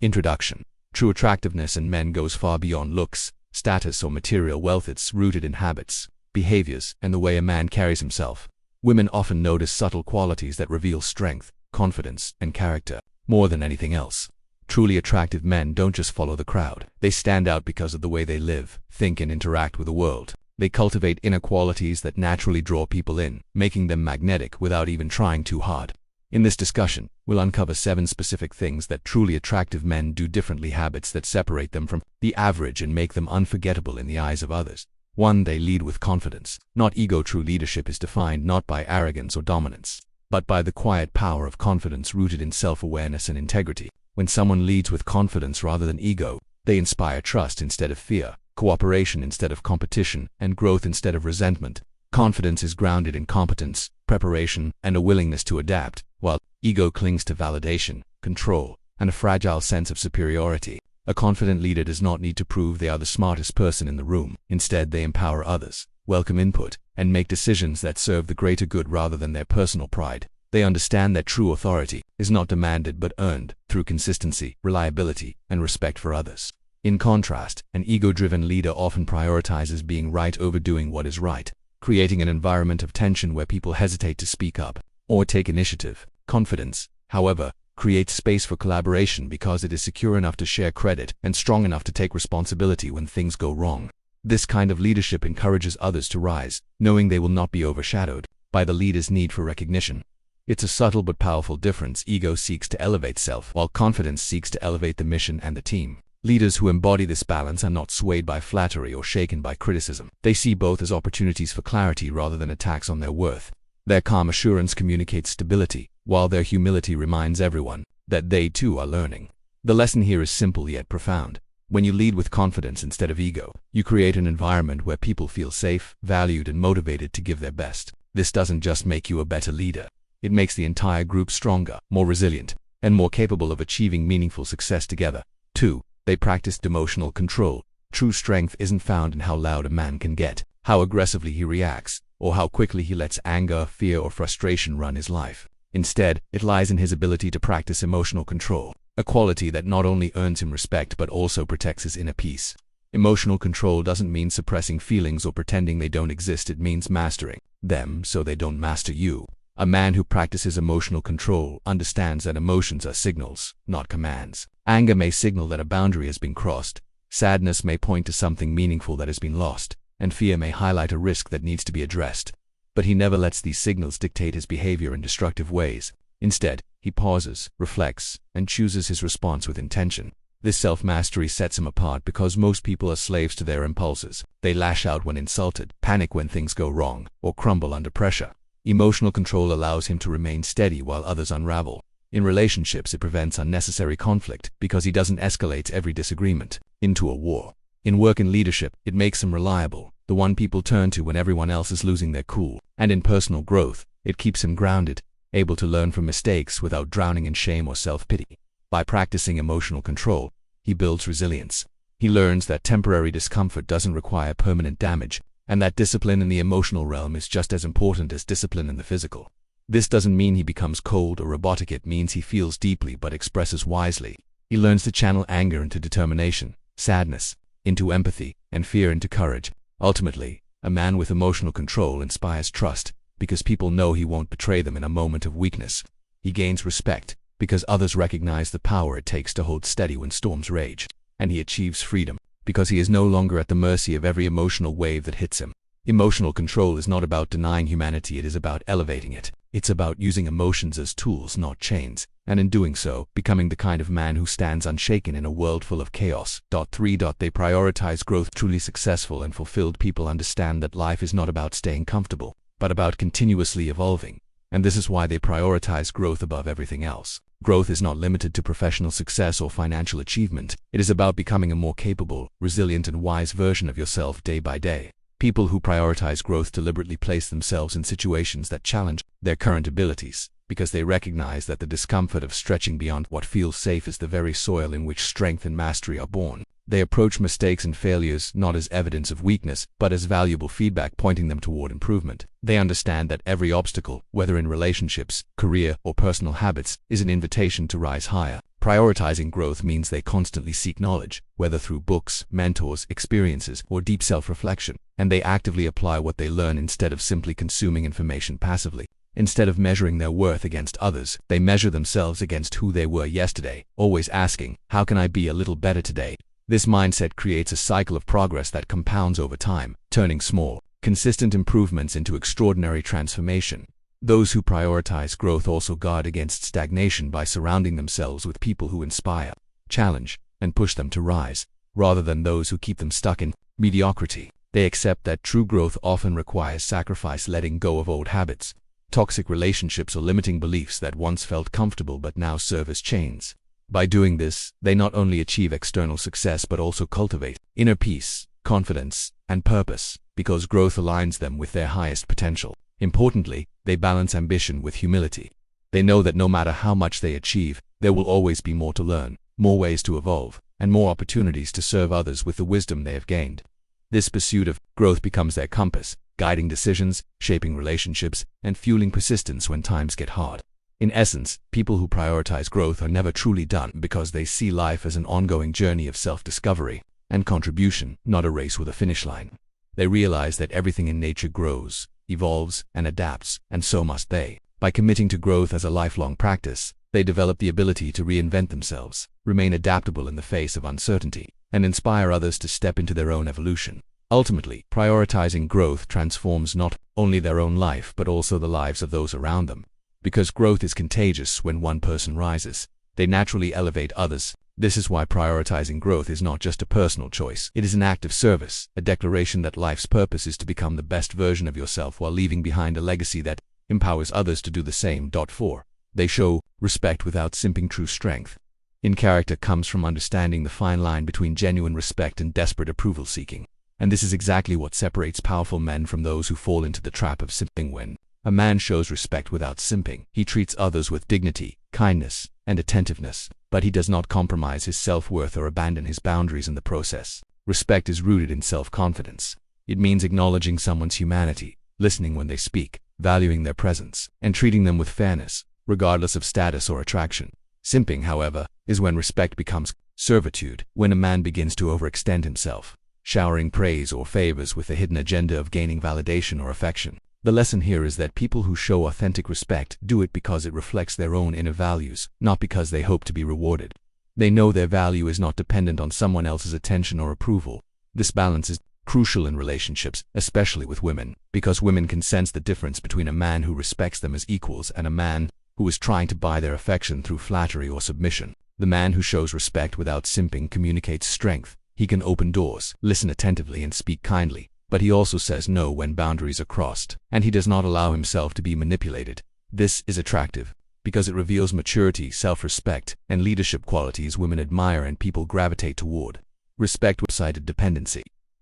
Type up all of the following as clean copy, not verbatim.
Introduction. True attractiveness in men goes far beyond looks, status, or material wealth. It's rooted in habits, behaviors, and the way a man carries himself. Women often notice subtle qualities that reveal strength, confidence, and character, more than anything else. Truly attractive men don't just follow the crowd. They stand out because of the way they live, think, and interact with the world. They cultivate inner qualities that naturally draw people in, making them magnetic without even trying too hard. In this discussion, we'll uncover 7 specific things that truly attractive men do differently, habits that separate them from the average and make them unforgettable in the eyes of others. 1. They lead with confidence, not ego. True leadership is defined not by arrogance or dominance, but by the quiet power of confidence rooted in self-awareness and integrity. When someone leads with confidence rather than ego, they inspire trust instead of fear, cooperation instead of competition, and growth instead of resentment. Confidence is grounded in competence, preparation, and a willingness to adapt, while ego clings to validation, control, and a fragile sense of superiority. A confident leader does not need to prove they are the smartest person in the room. Instead, they empower others, welcome input, and make decisions that serve the greater good rather than their personal pride. They understand that true authority is not demanded but earned through consistency, reliability, and respect for others. In contrast, an ego-driven leader often prioritizes being right over doing what is right, creating an environment of tension where people hesitate to speak up or take initiative. Confidence, however, creates space for collaboration because it is secure enough to share credit and strong enough to take responsibility when things go wrong. This kind of leadership encourages others to rise, knowing they will not be overshadowed by the leader's need for recognition. It's a subtle but powerful difference. Ego seeks to elevate self, while confidence seeks to elevate the mission and the team. Leaders who embody this balance are not swayed by flattery or shaken by criticism. They see both as opportunities for clarity rather than attacks on their worth. Their calm assurance communicates stability, while their humility reminds everyone that they too are learning. The lesson here is simple yet profound. When you lead with confidence instead of ego, you create an environment where people feel safe, valued, and motivated to give their best. This doesn't just make you a better leader. It makes the entire group stronger, more resilient, and more capable of achieving meaningful success together. 2. They practiced emotional control. True strength isn't found in how loud a man can get, how aggressively he reacts, or how quickly he lets anger, fear, or frustration run his life. Instead, it lies in his ability to practice emotional control, a quality that not only earns him respect but also protects his inner peace. Emotional control doesn't mean suppressing feelings or pretending they don't exist. It means mastering them so they don't master you. A man who practices emotional control understands that emotions are signals, not commands. Anger may signal that a boundary has been crossed, sadness may point to something meaningful that has been lost, and fear may highlight a risk that needs to be addressed. But he never lets these signals dictate his behavior in destructive ways. Instead, he pauses, reflects, and chooses his response with intention. This self-mastery sets him apart because most people are slaves to their impulses. They lash out when insulted, panic when things go wrong, or crumble under pressure. Emotional control allows him to remain steady while others unravel. In relationships, it prevents unnecessary conflict because he doesn't escalate every disagreement into a war. In work and leadership, it makes him reliable, the one people turn to when everyone else is losing their cool. And in personal growth, it keeps him grounded, able to learn from mistakes without drowning in shame or self-pity. By practicing emotional control, he builds resilience. He learns that temporary discomfort doesn't require permanent damage, and that discipline in the emotional realm is just as important as discipline in the physical. This doesn't mean he becomes cold or robotic. It means he feels deeply but expresses wisely. He learns to channel anger into determination, sadness into empathy, and fear into courage. Ultimately, a man with emotional control inspires trust because people know he won't betray them in a moment of weakness. He gains respect because others recognize the power it takes to hold steady when storms rage. And he achieves freedom because he is no longer at the mercy of every emotional wave that hits him. Emotional control is not about denying humanity, it is about elevating it. It's about using emotions as tools, not chains, and in doing so, becoming the kind of man who stands unshaken in a world full of chaos. 3. They prioritize growth. Truly successful and fulfilled people understand that life is not about staying comfortable, but about continuously evolving. And this is why they prioritize growth above everything else. Growth is not limited to professional success or financial achievement. It is about becoming a more capable, resilient, and wise version of yourself day by day. People who prioritize growth deliberately place themselves in situations that challenge their current abilities, because they recognize that the discomfort of stretching beyond what feels safe is the very soil in which strength and mastery are born. They approach mistakes and failures not as evidence of weakness, but as valuable feedback pointing them toward improvement. They understand that every obstacle, whether in relationships, career, or personal habits, is an invitation to rise higher. Prioritizing growth means they constantly seek knowledge, whether through books, mentors, experiences, or deep self-reflection, and they actively apply what they learn instead of simply consuming information passively. Instead of measuring their worth against others, they measure themselves against who they were yesterday, always asking, "How can I be a little better today?" This mindset creates a cycle of progress that compounds over time, turning small, consistent improvements into extraordinary transformation. Those who prioritize growth also guard against stagnation by surrounding themselves with people who inspire, challenge, and push them to rise, rather than those who keep them stuck in mediocrity. They accept that true growth often requires sacrifice, letting go of old habits, toxic relationships, or limiting beliefs that once felt comfortable but now serve as chains. By doing this, they not only achieve external success but also cultivate inner peace, confidence, and purpose, because growth aligns them with their highest potential. Importantly, they balance ambition with humility. They know that no matter how much they achieve, there will always be more to learn, more ways to evolve, and more opportunities to serve others with the wisdom they have gained. This pursuit of growth becomes their compass, guiding decisions, shaping relationships, and fueling persistence when times get hard. In essence, people who prioritize growth are never truly done because they see life as an ongoing journey of self-discovery and contribution, not a race with a finish line. They realize that everything in nature grows, evolves, and adapts, and so must they. By committing to growth as a lifelong practice, they develop the ability to reinvent themselves, remain adaptable in the face of uncertainty, and inspire others to step into their own evolution. Ultimately, prioritizing growth transforms not only their own life but also the lives of those around them. Because growth is contagious, when one person rises, they naturally elevate others. This is why prioritizing growth is not just a personal choice. It is an act of service, a declaration that life's purpose is to become the best version of yourself while leaving behind a legacy that empowers others to do the same. 4. They show respect without simping. True strength in character comes from understanding the fine line between genuine respect and desperate approval seeking. And this is exactly what separates powerful men from those who fall into the trap of simping. When a man shows respect without simping, he treats others with dignity, kindness, and attentiveness, but he does not compromise his self-worth or abandon his boundaries in the process. Respect is rooted in self-confidence. It means acknowledging someone's humanity, listening when they speak, valuing their presence, and treating them with fairness, regardless of status or attraction. Simping, however, is when respect becomes servitude, when a man begins to overextend himself, showering praise or favors with a hidden agenda of gaining validation or affection. The lesson here is that people who show authentic respect do it because it reflects their own inner values, not because they hope to be rewarded. They know their value is not dependent on someone else's attention or approval. This balance is crucial in relationships, especially with women, because women can sense the difference between a man who respects them as equals and a man who is trying to buy their affection through flattery or submission. The man who shows respect without simping communicates strength. He can open doors, listen attentively, and speak kindly. But he also says no when boundaries are crossed, and he does not allow himself to be manipulated. This is attractive because it reveals maturity, self-respect, and leadership qualities women admire and people gravitate toward. Respect without dependency.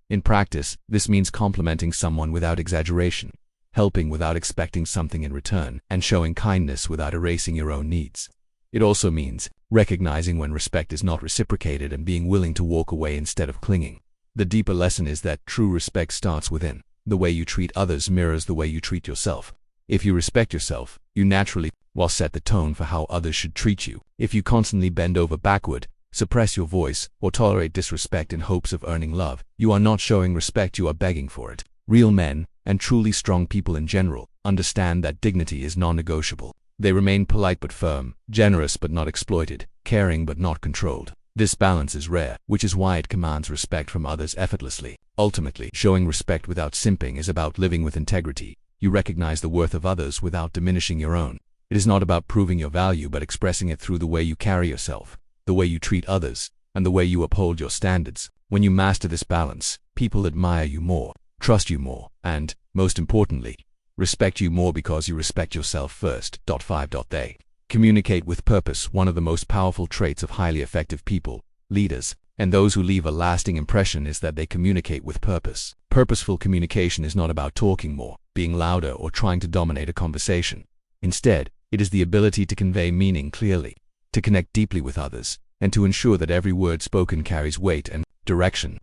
In practice, this means complimenting someone without exaggeration, helping without expecting something in return, and showing kindness without erasing your own needs. It also means recognizing when respect is not reciprocated and being willing to walk away instead of clinging. The deeper lesson is that true respect starts within. The way you treat others mirrors the way you treat yourself. If you respect yourself, you naturally will set the tone for how others should treat you. If you constantly bend over backward, suppress your voice, or tolerate disrespect in hopes of earning love, you are not showing respect, you are begging for it. Real men, and truly strong people in general, understand that dignity is non-negotiable. They remain polite but firm, generous but not exploited, caring but not controlled. This balance is rare, which is why it commands respect from others effortlessly. Ultimately, showing respect without simping is about living with integrity. You recognize the worth of others without diminishing your own. It is not about proving your value but expressing it through the way you carry yourself, the way you treat others, and the way you uphold your standards. When you master this balance, people admire you more, trust you more, and, most importantly, respect you more because you respect yourself first. 5. They communicate with purpose. One of the most powerful traits of highly effective people, leaders, and those who leave a lasting impression is that they communicate with purpose. Purposeful communication is not about talking more, being louder, or trying to dominate a conversation. Instead, it is the ability to convey meaning clearly, to connect deeply with others, and to ensure that every word spoken carries weight and direction.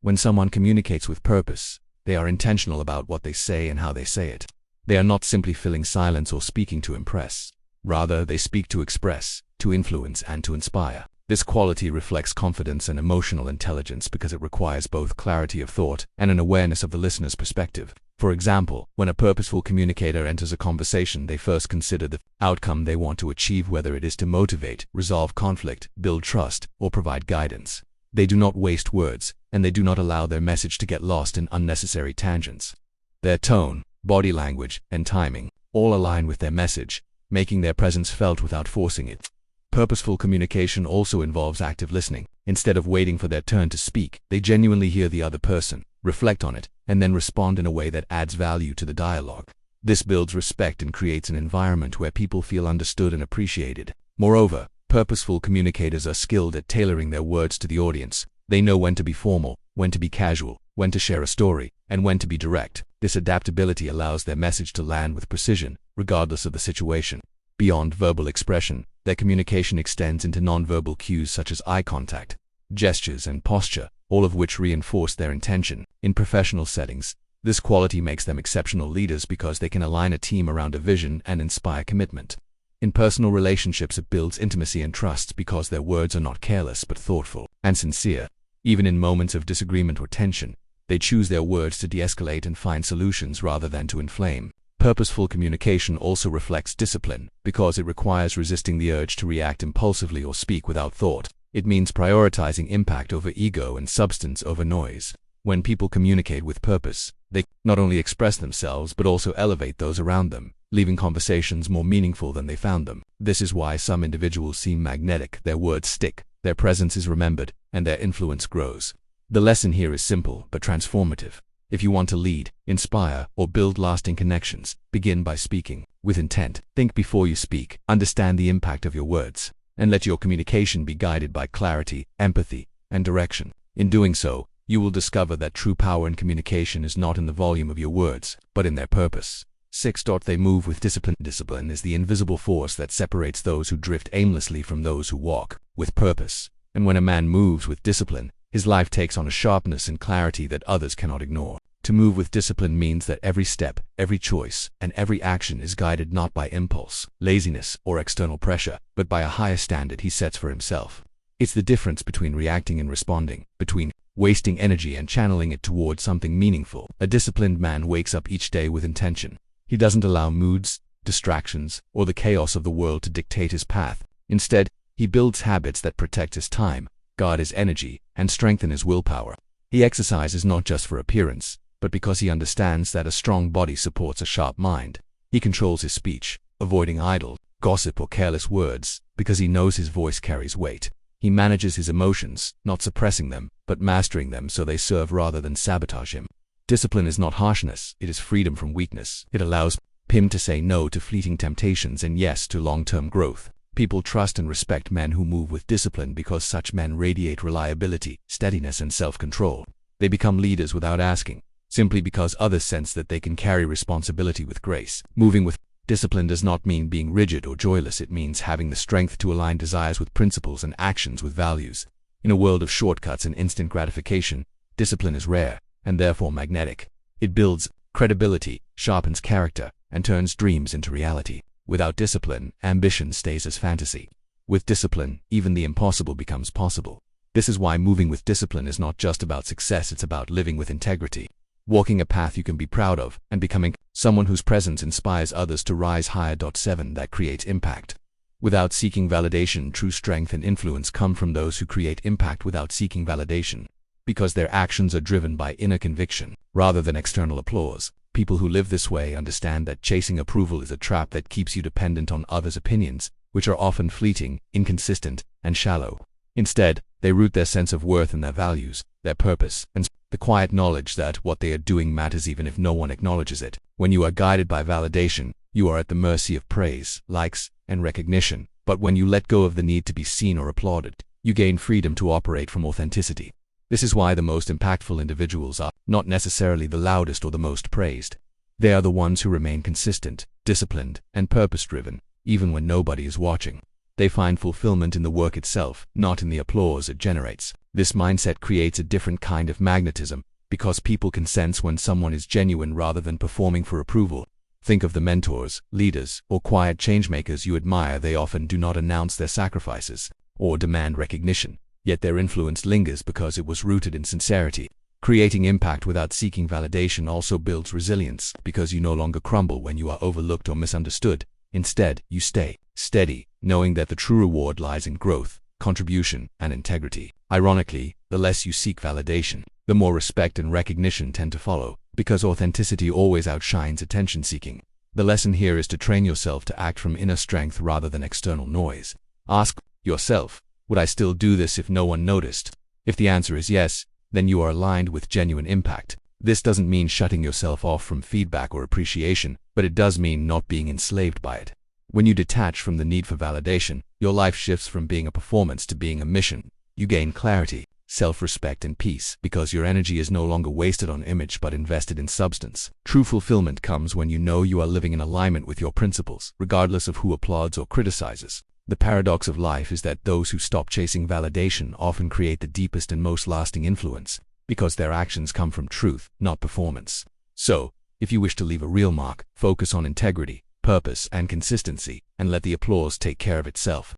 When someone communicates with purpose, they are intentional about what they say and how they say it. They are not simply filling silence or speaking to impress. Rather, they speak to express, to influence, and to inspire. This quality reflects confidence and emotional intelligence because it requires both clarity of thought and an awareness of the listener's perspective. For example, when a purposeful communicator enters a conversation, they first consider the outcome they want to achieve, whether it is to motivate, resolve conflict, build trust, or provide guidance. They do not waste words, and they do not allow their message to get lost in unnecessary tangents. Their tone, body language, and timing all align with their message, making their presence felt without forcing it. Purposeful communication also involves active listening. Instead of waiting for their turn to speak, they genuinely hear the other person, reflect on it, and then respond in a way that adds value to the dialogue. This builds respect and creates an environment where people feel understood and appreciated. Moreover, purposeful communicators are skilled at tailoring their words to the audience. They know when to be formal, when to be casual, when to share a story, and when to be direct. This adaptability allows their message to land with precision, regardless of the situation. Beyond verbal expression, their communication extends into nonverbal cues such as eye contact, gestures, and posture, all of which reinforce their intention. In professional settings, this quality makes them exceptional leaders because they can align a team around a vision and inspire commitment. In personal relationships, it builds intimacy and trust because their words are not careless but thoughtful and sincere. Even in moments of disagreement or tension, they choose their words to de-escalate and find solutions rather than to inflame. Purposeful communication also reflects discipline because it requires resisting the urge to react impulsively or speak without thought. It means prioritizing impact over ego and substance over noise. When people communicate with purpose, they not only express themselves but also elevate those around them, leaving conversations more meaningful than they found them. This is why some individuals seem magnetic. Their words stick, their presence is remembered, and their influence grows. The lesson here is simple but transformative. If you want to lead, inspire, or build lasting connections, begin by speaking with intent. Think before you speak, understand the impact of your words, and let your communication be guided by clarity, empathy, and direction. In doing so, you will discover that true power in communication is not in the volume of your words, but in their purpose. 6. They move with discipline. Discipline is the invisible force that separates those who drift aimlessly from those who walk with purpose. And when a man moves with discipline, his life takes on a sharpness and clarity that others cannot ignore. To move with discipline means that every step, every choice, and every action is guided not by impulse, laziness, or external pressure, but by a higher standard he sets for himself. It's the difference between reacting and responding, between wasting energy and channeling it towards something meaningful. A disciplined man wakes up each day with intention. He doesn't allow moods, distractions, or the chaos of the world to dictate his path. Instead, he builds habits that protect his time, guard his energy, and strengthen his willpower. He exercises not just for appearance, but because he understands that a strong body supports a sharp mind. He controls his speech, avoiding idle gossip or careless words, because he knows his voice carries weight. He manages his emotions, not suppressing them, but mastering them so they serve rather than sabotage him. Discipline is not harshness, it is freedom from weakness. It allows him to say no to fleeting temptations and yes to long-term growth. People trust and respect men who move with discipline because such men radiate reliability, steadiness, and self-control. They become leaders without asking, simply because others sense that they can carry responsibility with grace. Moving with discipline does not mean being rigid or joyless. It means having the strength to align desires with principles and actions with values. In a world of shortcuts and instant gratification, discipline is rare, and therefore magnetic. It builds credibility, sharpens character, and turns dreams into reality. Without discipline, ambition stays as fantasy. With discipline, even the impossible becomes possible. This is why moving with discipline is not just about success, it's about living with integrity. Walking a path you can be proud of, and becoming someone whose presence inspires others to rise higher. 7. That creates impact. Without seeking validation, true strength and influence come from those who create impact without seeking validation, because their actions are driven by inner conviction, rather than external applause. People who live this way understand that chasing approval is a trap that keeps you dependent on others' opinions, which are often fleeting, inconsistent, and shallow. Instead, they root their sense of worth in their values, their purpose, and the quiet knowledge that what they are doing matters even if no one acknowledges it. When you are guided by validation, you are at the mercy of praise, likes, and recognition. But when you let go of the need to be seen or applauded, you gain freedom to operate from authenticity. This is why the most impactful individuals are not necessarily the loudest or the most praised. They are the ones who remain consistent, disciplined, and purpose-driven, even when nobody is watching. They find fulfillment in the work itself, not in the applause it generates. This mindset creates a different kind of magnetism, because people can sense when someone is genuine rather than performing for approval. Think of the mentors, leaders, or quiet changemakers you admire. They often do not announce their sacrifices or demand recognition, yet their influence lingers because it was rooted in sincerity. Creating impact without seeking validation also builds resilience, because you no longer crumble when you are overlooked or misunderstood. Instead, you stay steady, knowing that the true reward lies in growth, contribution, and integrity. Ironically, the less you seek validation, the more respect and recognition tend to follow, because authenticity always outshines attention-seeking. The lesson here is to train yourself to act from inner strength rather than external noise. Ask yourself, would I still do this if no one noticed? If the answer is yes, then you are aligned with genuine impact. This doesn't mean shutting yourself off from feedback or appreciation, but it does mean not being enslaved by it. When you detach from the need for validation, your life shifts from being a performance to being a mission. You gain clarity, self-respect, and peace, because your energy is no longer wasted on image but invested in substance. True fulfillment comes when you know you are living in alignment with your principles, regardless of who applauds or criticizes. The paradox of life is that those who stop chasing validation often create the deepest and most lasting influence, because their actions come from truth, not performance. So, if you wish to leave a real mark, focus on integrity, purpose, and consistency, and let the applause take care of itself.